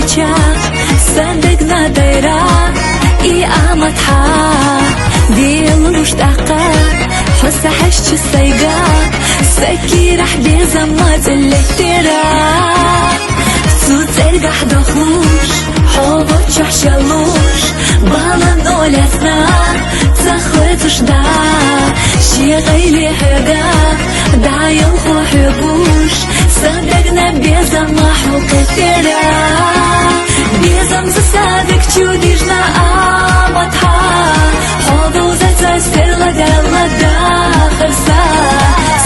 خليتك صدقنا دايرة إي أمتحا ديال مشتاقة حس حشت السيقة سكي رح بيزمت اللي ترى ترجع دخوش حوضك شحشلوش بالا نولسنا تخوتش دا شي غيلي حدا دا يوخو حبوش صدقنا بيزم محوك ترى بيزم زسادك توديجنا آمتها حوضو زتا سرلا دالا داخل سا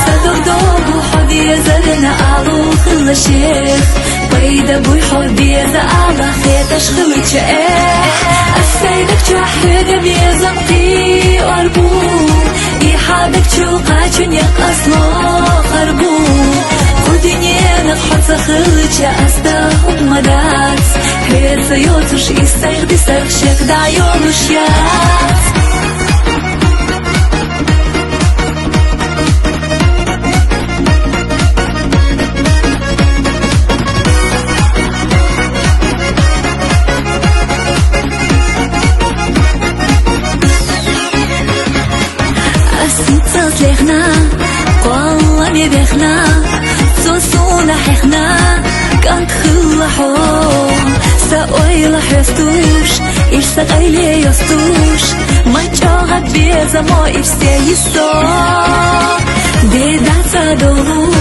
صدق دوبو حدي زرنا آلو خل شيخ بيدا بوي حبي زعما خيتش خلوش السيدك تحرق بيزم في أربو يحادك تشوقاتن يقصلو خربو ودنيا نقحط خلوش أستهم مدات هير سيوتش يستيغ سرخشك دعيونش يات تطلقنا والله بيخنا سوسونا حخنا كانت خلحو سأويل حستوش إيش سغيلي يستوش ما جاغت بيزا ما إيش سيستو ديدات سادولو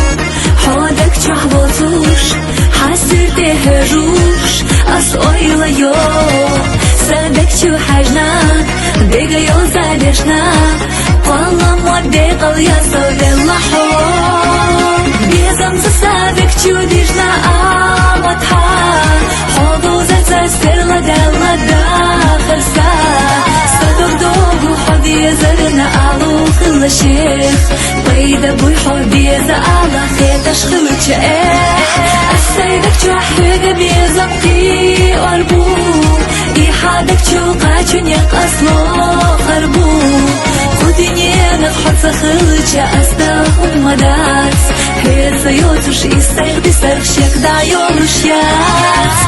حودك جحبوتوش حسر تهروش أسأويل يو سادك شو حجنا ديغا يو زادشنا والله مودي قوية صوت اللحوم بيزم زسادك توديجنا آمتها حوضو زتا سرلا دالا داخل سا صدق دوبو حدي زرنا آلو خل شيخ بيدا بوي حدي زعلا خيتش خلوش السيدك تحرق بيزم في أربو يحادك تشوقاتن يقصلو خربو ودنيا نقحط خلوش أستهم مدات هير سيوتش يستيغ سرخشك دعيونش يات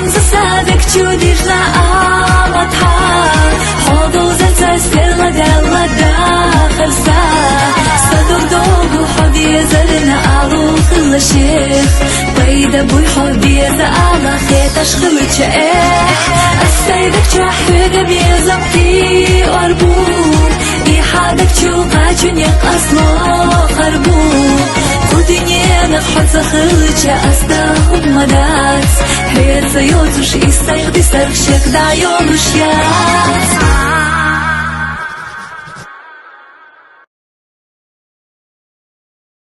زسادك توديجنا آمتها حوضو زتا سرلا دالا داخل سا صدق دوبو حدي زرنا آلو خل شيخ بيدا بوي حدي زعما خيتش خلوش السيدك تحرق بيزم في أربو يحادك تشوقاتن يقصلو خربو ودنيا نقحط خلوش أستهم مدات هير سيوتش يستيغ سرخشك دعيونش يات